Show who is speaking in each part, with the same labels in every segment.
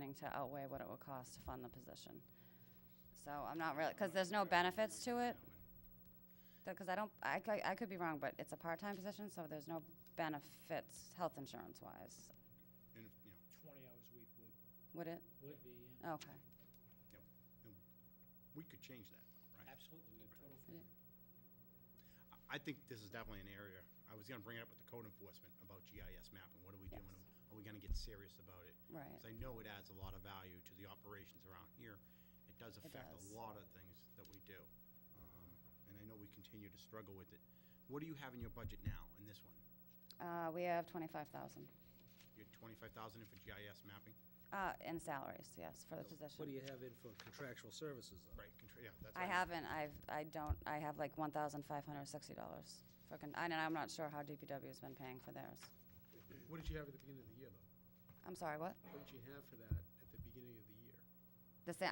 Speaker 1: going to outweigh what it would cost to fund the position. So I'm not really, because there's no benefits to it. Because I could be wrong, but it's a part-time position, so there's no benefits, health insurance-wise.
Speaker 2: And, if,
Speaker 3: 20 hours a week
Speaker 1: Would it?
Speaker 3: would be, yeah.
Speaker 1: Okay.
Speaker 2: and we could change that, though, right?
Speaker 3: Absolutely, we have total
Speaker 1: Yeah.
Speaker 3: freedom.
Speaker 2: I think this is definitely an area, I was gonna bring it up with the code enforcement about GIS mapping. What are we doing?
Speaker 1: Yes.
Speaker 2: Are we gonna get serious about it?
Speaker 1: Right.
Speaker 2: Because I know it adds a lot of value to the operations around here. It does affect
Speaker 1: does.
Speaker 2: a lot of things that we do. And I know we continue to struggle with it. What do you have in your budget now in this one?
Speaker 1: We have 25,000
Speaker 2: You had 25,000 in for GIS mapping?
Speaker 1: in salaries, yes, for the position.
Speaker 4: What do you have in for contractual services, though?
Speaker 2: Right, yeah, that's.
Speaker 1: I
Speaker 2: right.
Speaker 1: haven't, I have like $1,560 for, and I'm not sure how DPW's been paying for theirs.
Speaker 5: What did you have at the beginning of the year, though?
Speaker 1: I'm sorry, what?
Speaker 5: What did you have for that at the beginning of the year?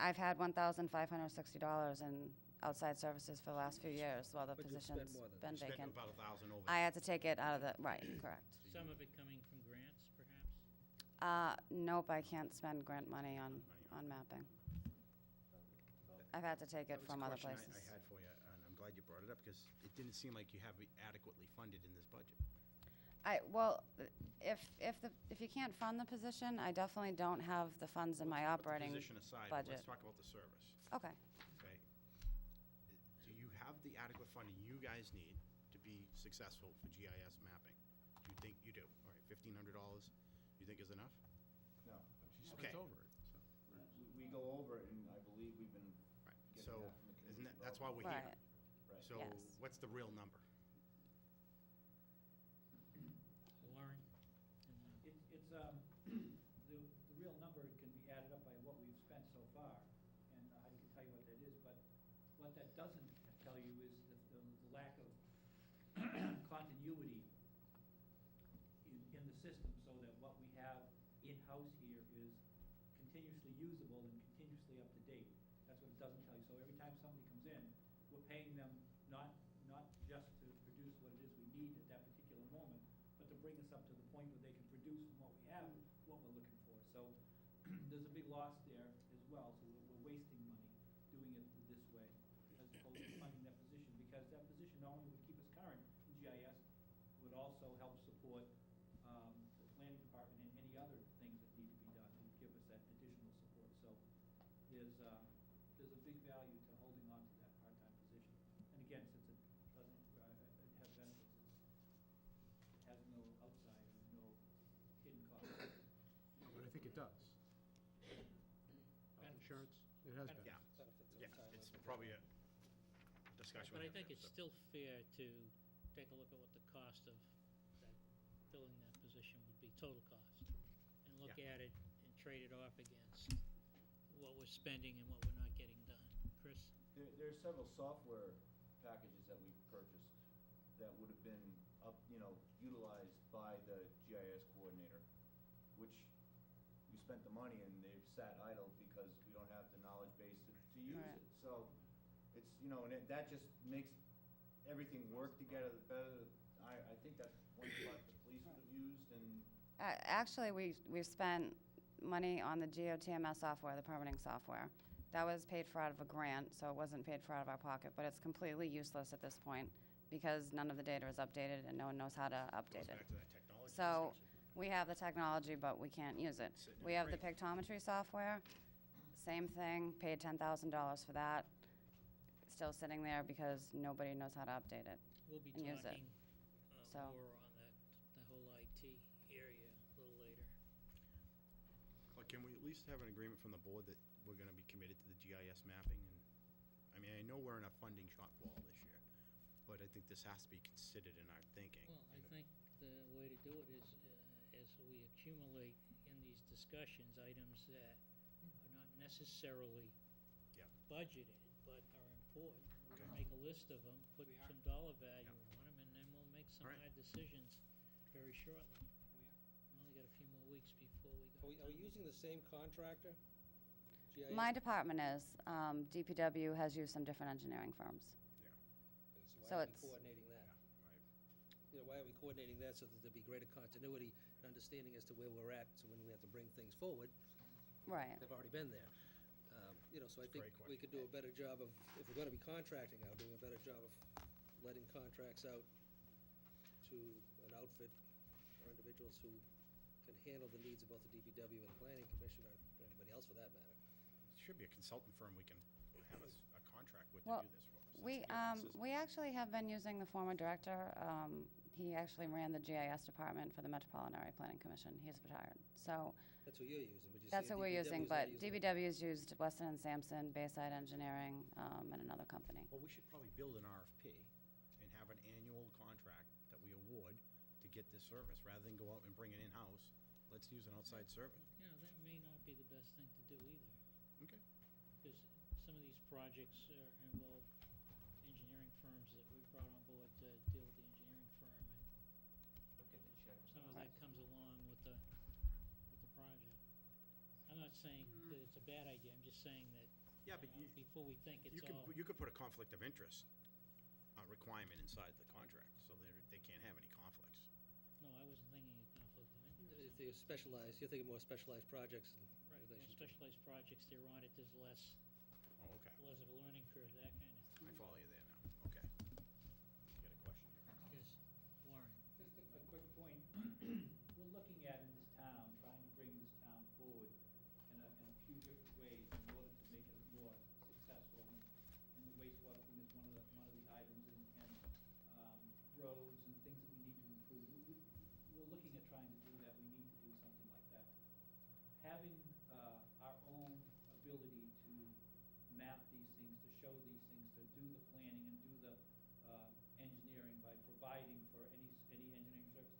Speaker 1: I've had $1,560 in outside services for the last few years while the
Speaker 4: But you've spent
Speaker 1: position's
Speaker 4: more than
Speaker 1: been
Speaker 2: Spent
Speaker 1: vacant.
Speaker 2: about 1,000 over.
Speaker 1: I had to take it out of the, right, correct.
Speaker 3: Some of it coming from grants, perhaps?
Speaker 1: Nope, I can't spend grant money on mapping. I've had to take
Speaker 2: That
Speaker 1: it
Speaker 2: was
Speaker 1: from
Speaker 2: a
Speaker 1: other
Speaker 2: question
Speaker 1: places.
Speaker 2: I had for you, and I'm glad you brought it up, because it didn't seem like you have it adequately funded in this budget.
Speaker 1: Well, if you can't fund the position, I definitely don't have the funds in my
Speaker 2: Put the
Speaker 1: operating
Speaker 2: position aside,
Speaker 1: budget.
Speaker 2: let's talk about the service,
Speaker 1: Okay.
Speaker 2: okay? Do you have the adequate funding you guys need to be successful for GIS mapping? Do you think you do? All right, $1,500, you think is enough?
Speaker 6: No,
Speaker 5: She
Speaker 2: Okay.
Speaker 5: spent over it, so.
Speaker 6: we go over it, and I believe we've been
Speaker 2: Right,
Speaker 6: getting
Speaker 2: so,
Speaker 6: that from the community.
Speaker 2: isn't that, that's why we're here.
Speaker 1: Right.
Speaker 6: Right.
Speaker 2: So,
Speaker 1: Yes.
Speaker 2: what's the real number?
Speaker 3: Lauren?
Speaker 7: It's, the real number can be added up by what we've spent so far, and I can tell you what that is, but what that doesn't tell you is the lack of continuity in the system, so that what we have in-house here is continuously usable and continuously up to date. That's what it doesn't tell you. So every time somebody comes in, we're paying them not just to produce what it is we need at that particular moment, but to bring us up to the point where they can produce from what we have, what we're looking for. So there's a big loss there as well, so we're wasting money doing it this way, as opposed to funding that position, because that position not only would keep us current in GIS, would also help support the planning department and any other things that need to be done, and give us that additional support. So there's a big value to holding on to that part-time position. And again, since it doesn't have benefits, it has no outside or no hidden costs.
Speaker 5: But I think it does. Health insurance, it has been.
Speaker 2: Yeah,
Speaker 4: Benefits of
Speaker 2: yeah,
Speaker 4: time
Speaker 2: it's
Speaker 4: with the-
Speaker 2: probably a discussion.
Speaker 3: But
Speaker 2: we
Speaker 3: I
Speaker 2: have
Speaker 3: think
Speaker 2: to
Speaker 3: it's
Speaker 2: have,
Speaker 3: still fair to take a look at what the cost of that, filling that position would be, total cost, and look
Speaker 2: Yeah.
Speaker 3: at it and trade it off against what we're spending and what we're not getting done. Chris?
Speaker 6: There are several software packages that we've purchased that would have been utilized by the GIS coordinator, which we spent the money and they've sat idle because we don't have the knowledge base to use
Speaker 1: Right.
Speaker 6: it. So it's, that just makes everything work together better. I think that's one part the police would have used, and
Speaker 1: Actually, we've spent money on the GOTMS software, the permitting software. That was paid for out of a grant, so it wasn't paid for out of our pocket, but it's completely useless at this point because none of the data is updated and no one knows how to
Speaker 2: Goes
Speaker 1: update it.
Speaker 2: back to that technology
Speaker 1: So
Speaker 2: discussion.
Speaker 1: we have the technology, but we can't use it.
Speaker 2: Sitting in
Speaker 1: We
Speaker 2: a
Speaker 1: have the
Speaker 2: crate.
Speaker 1: pictometry software, same thing, paid $10,000 for that. Still sitting there because nobody knows how to update it.
Speaker 3: We'll be
Speaker 1: And use it.
Speaker 3: talking
Speaker 1: So-
Speaker 3: more on the whole IT area a little later.
Speaker 2: Well, can we at least have an agreement from the board that we're gonna be committed to the GIS mapping? And, I mean, I know we're in a funding shortfall this year, but I think this has to be considered in our thinking.
Speaker 3: Well, I think the way to do it is, as we accumulate in these discussions, items that are not necessarily
Speaker 2: Yeah.
Speaker 3: budgeted, but are important. We'll
Speaker 2: Okay.
Speaker 3: make a list of them, put some dollar value on them, and then we'll make some
Speaker 2: All right.
Speaker 3: hard decisions very shortly. We only got a few more weeks before we go.
Speaker 4: Are we using the same contractor? GIS?
Speaker 1: My department is. DPW has used some different engineering firms.
Speaker 2: Yeah,
Speaker 4: So
Speaker 1: so
Speaker 4: why are we
Speaker 1: it's-
Speaker 4: coordinating that?
Speaker 2: yeah, right.
Speaker 4: Why are we coordinating that so that there'll be greater continuity and understanding as to where we're at, so when we have to bring things forward,
Speaker 1: Right.
Speaker 4: They've already been there. So I think
Speaker 2: Great
Speaker 4: we could do a better job of, if we're gonna be contracting out, doing a better job of letting contracts out to an outfit or individuals who can handle the needs of both the DPW and the planning commission, or anybody else for that matter.
Speaker 2: Should be a consultant firm we can have a contract with to
Speaker 1: Well,
Speaker 2: do this for us. That's
Speaker 1: We,
Speaker 2: good, consistent.
Speaker 1: we actually have been using the former director. He actually ran the GIS department for the Metropolitan Area Planning Commission. He's retired. So
Speaker 4: That's what you're using, but you
Speaker 1: that's
Speaker 4: say
Speaker 1: what we're
Speaker 4: DPW
Speaker 1: using,
Speaker 4: is not
Speaker 1: but
Speaker 4: using it.
Speaker 1: DBW's used Weston and Sampson, Bayside Engineering, and another company.
Speaker 2: Well, we should probably build an RFP and have an annual contract that we award to get this service, rather than go out and bring it in-house. Let's use an outside service.
Speaker 3: You know, that may not be the best thing to do either,
Speaker 2: Okay.
Speaker 3: because some of these projects involve engineering firms that we brought on board to deal with the engineering firm, and
Speaker 6: Look at the check.
Speaker 3: some of that comes along with the project. I'm not saying that it's a bad idea, I'm just saying that,
Speaker 2: Yeah, but
Speaker 3: you know, before we think it's all.
Speaker 2: you could put a conflict of interest requirement inside the contract, so they can't have any conflicts.
Speaker 3: No, I wasn't thinking of conflict of interest.
Speaker 4: If they're specialized, you're thinking more specialized projects and
Speaker 3: Right, more
Speaker 4: relation to.
Speaker 3: specialized projects, they're on it, there's less
Speaker 2: Oh, okay.
Speaker 3: of a learning curve, that kind of.
Speaker 2: I follow you there now. Okay. You got a question here?
Speaker 3: Yes, Warren.
Speaker 7: Just a quick point. We're looking at in this town, trying to bring this town forward in a few different ways in order to make it more successful. And the wastewater thing is one of the items, and roads and things that we need to improve. We're looking at trying to do that. We need to do something like that. Having our own ability to map these things, to show these things, to do the planning and do the engineering by providing for any engineering service,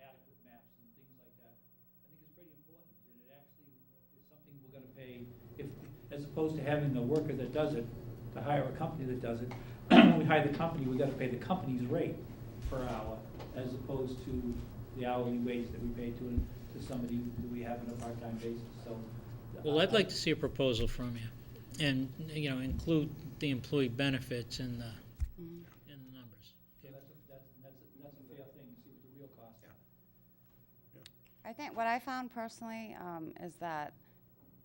Speaker 7: adequate maps and things like that, I think is pretty important. And it actually is something we're gonna pay, as opposed to having a worker that does it, to hire a company that does it. When we hire the company, we gotta pay the company's rate per hour, as opposed to the hourly wage that we pay to somebody who we have on a part-time basis, so.
Speaker 3: Well, I'd like to see a proposal from you, and, you know, include the employee benefits in the numbers.
Speaker 7: So that's a fair thing, to see what the real costs are.
Speaker 1: I think what I found personally is that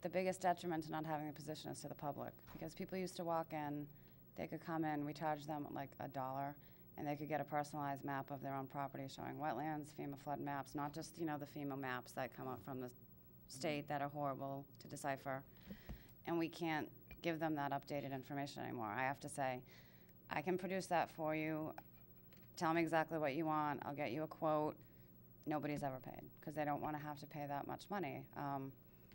Speaker 1: the biggest detriment to not having a position is to the public, because people used to walk in, they could come in, we charged them like $1, and they could get a personalized map of their own property showing wetlands, FEMA flood maps, not just, you know, the FEMA maps that come out from the state that are horrible to decipher. And we can't give them that updated information anymore. I have to say, I can produce that for you. Tell me exactly what you want. I'll get you a quote. Nobody's ever paid because they don't want to have to pay that much money.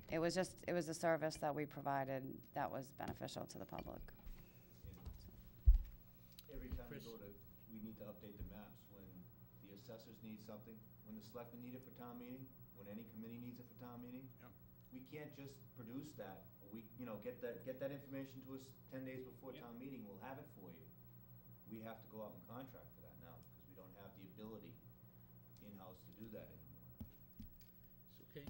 Speaker 1: It was a service that we provided that was beneficial to the public.
Speaker 6: Every time we
Speaker 3: Chris?
Speaker 6: we need to update the maps when the assessors need something, when the selectmen need it for town meeting, when any committee needs it for town meeting.
Speaker 2: Yeah.
Speaker 6: We can't just produce that, get that information to us 10 days before
Speaker 7: Yeah.
Speaker 6: town meeting, we'll have it for you. We have to go out and contract for that now, because we don't have the ability in-house to do that anymore.
Speaker 3: Okay,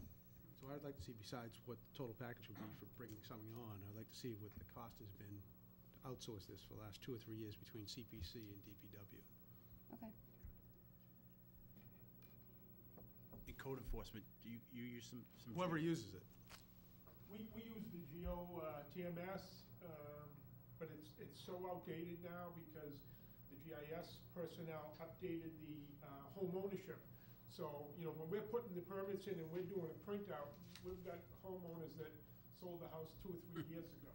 Speaker 5: So I'd like to see, besides what the total package would be for bringing something on, I'd like to see what the cost has been to outsource this for the last 2 or 3 years between CPC and DPW.
Speaker 1: Okay.
Speaker 2: In code enforcement, do you use some?
Speaker 5: Whoever uses it.
Speaker 8: We use the Geo TMS, but it's so outdated now because the GIS personnel updated the home ownership. So, when we're putting the permits in and we're doing a printout, we've got homeowners that sold the house 2 or 3 years ago.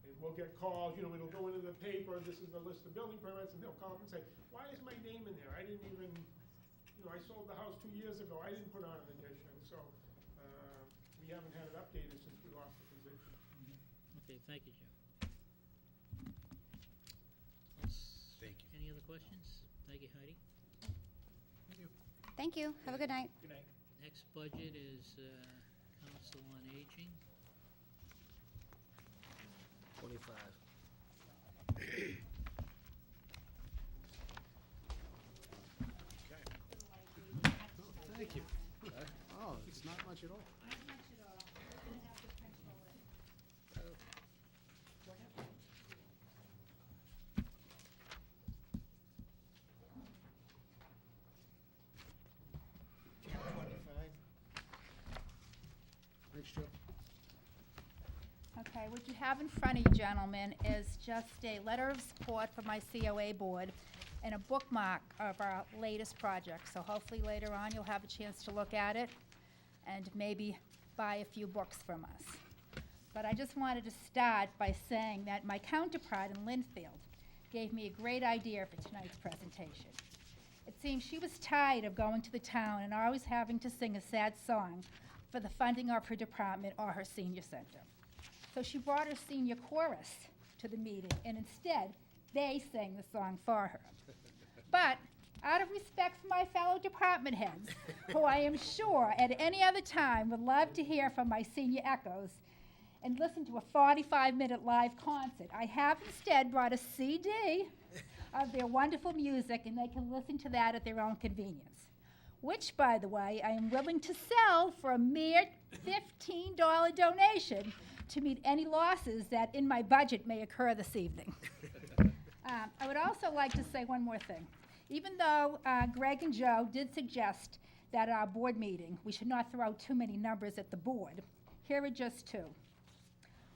Speaker 8: And we'll get calls, it'll go into the paper, this is the list of building permits, and they'll call up and say, why is my name in there? I didn't even, I sold the house 2 years ago, I didn't put on an addition. So, we haven't had it updated since we lost the position.
Speaker 3: okay, thank you, Jim.
Speaker 2: Thank you.
Speaker 3: Any other questions? Thank you, Heidi.
Speaker 1: Thank you. Have a good night.
Speaker 7: Good night.
Speaker 3: Next budget is Council on Aging.
Speaker 4: 25.
Speaker 2: Okay.
Speaker 5: Thank you. Oh, it's not much at all. Thanks, Joe.
Speaker 9: Okay, what you have in front of you, gentlemen, is just a letter of support for my COA board and a bookmark of our latest project. So hopefully later on, you'll have a chance to look at it and maybe buy a few books from us. But I just wanted to start by saying that my counterpart in Linfield gave me a great idea for tonight's presentation. It seems she was tired of going to the town and always having to sing a sad song for the funding of her department or her senior center. So she brought her senior chorus to the meeting, and instead, they sang the song for her. But out of respect for my fellow department heads, who I am sure at any other time would love to hear from my senior echoes and listen to a 45-minute live concert, I have instead brought a CD of their wonderful music, and they can listen to that at their own convenience, which, by the way, I am willing to sell for a mere $15 donation to meet any losses that in my budget may occur this evening. I would also like to say one more thing. Even though Greg and Joe did suggest that at our board meeting we should not throw out too many numbers at the board, here are just two.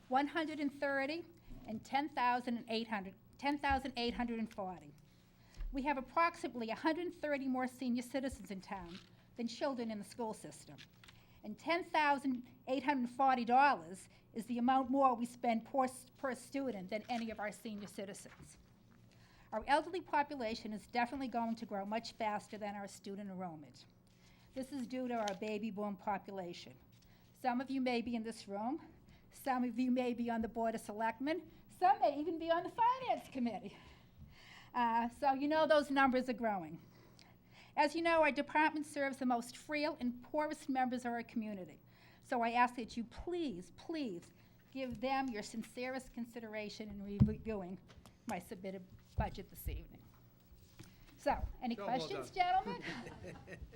Speaker 9: 130 and 10,840. We have approximately 130 more senior citizens in town than children in the school system. And $10,840 is the amount more we spend per student than any of our senior citizens. Our elderly population is definitely going to grow much faster than our student enrollment. This is due to our baby boom population. Some of you may be in this room. Some of you may be on the Board of Selectmen. Some may even be on the Finance Committee. So you know those numbers are growing. As you know, our department serves the most frail and poorest members of our community. So I ask that you please, please give them your sincerest consideration in reviewing my submitted budget this evening. So, any
Speaker 5: Joe, well
Speaker 9: questions,
Speaker 5: done.
Speaker 9: gentlemen?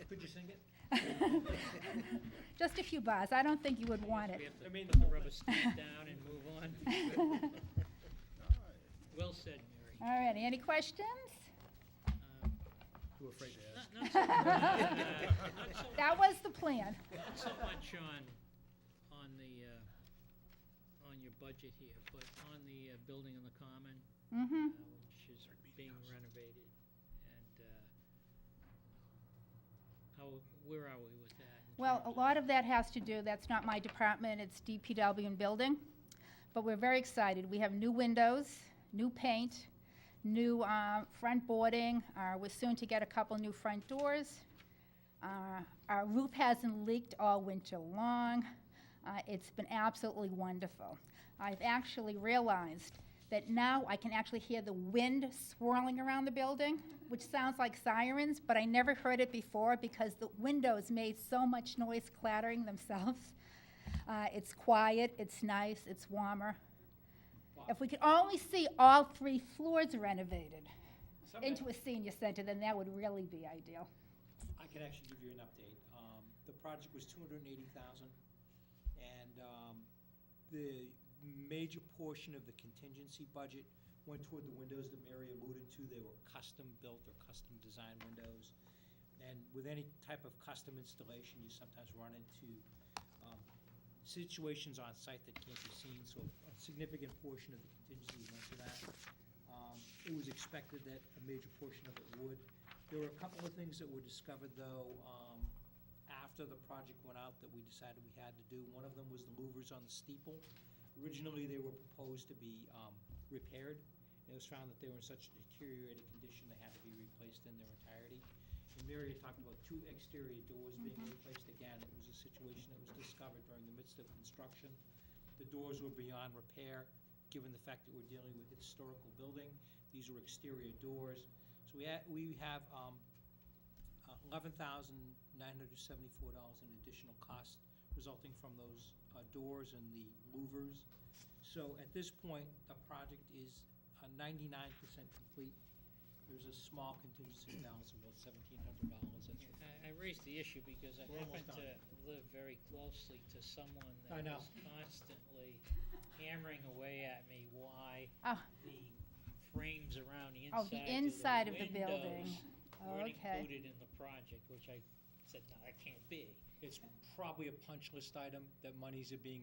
Speaker 3: Could you sing it?
Speaker 9: Just a few bars. I don't think you would want it.
Speaker 3: We have to put the rubber stamp down and move on. Well said, Mary.
Speaker 9: All righty, any questions?
Speaker 5: Too afraid to ask.
Speaker 3: Not so
Speaker 9: That was the plan.
Speaker 3: Not so much on the, on your budget here, but on the building on the common,
Speaker 9: Mm-hmm.
Speaker 3: which is being renovated, and where are we with that? in
Speaker 9: Well, a
Speaker 3: terms of-
Speaker 9: lot of that has to do, that's not my department, it's DPW and building. But we're very excited. We have new windows, new paint, new front boarding. We're soon to get a couple new front doors. Our roof hasn't leaked all winter long. It's been absolutely wonderful. I've actually realized that now I can actually hear the wind swirling around the building, which sounds like sirens, but I never heard it before because the windows made so much noise clattering themselves. It's quiet, it's nice, it's warmer. If we could only see all 3 floors renovated into a senior center, then that would really be ideal.
Speaker 10: I can actually give you an update. The project was $280,000, and the major portion of the contingency budget went toward the windows that Mary alluded to. They were custom-built or custom-designed windows. And with any type of custom installation, you sometimes run into situations on site that can't be seen, so a significant portion of the contingency went to that. It was expected that a major portion of it would. There were a couple of things that were discovered, though, after the project went out that we decided we had to do. One of them was the louvers on the steeple. Originally, they were proposed to be repaired. It was found that they were in such a deteriorated condition they had to be replaced in their entirety. And Mary had talked about 2 exterior doors being replaced again. It was a situation that was discovered during the midst of construction. The doors were beyond repair, given the fact that we're dealing with a historical building. These were exterior doors. So we have $11,974 in additional cost resulting from those doors and the louvers. So at this point, the project is 99% complete. There's a small contingency balance of about $1,700.
Speaker 3: I raised the issue because I
Speaker 10: We're
Speaker 3: happen
Speaker 10: almost
Speaker 3: to live very closely to someone
Speaker 10: I
Speaker 3: that
Speaker 10: know.
Speaker 3: is constantly hammering away at me why
Speaker 9: Oh.
Speaker 3: the frames around the
Speaker 9: Oh, the inside of the building.
Speaker 3: weren't
Speaker 9: Okay.
Speaker 3: included in the project, which I said, no, that can't be.
Speaker 10: It's probably a punch list item that monies are being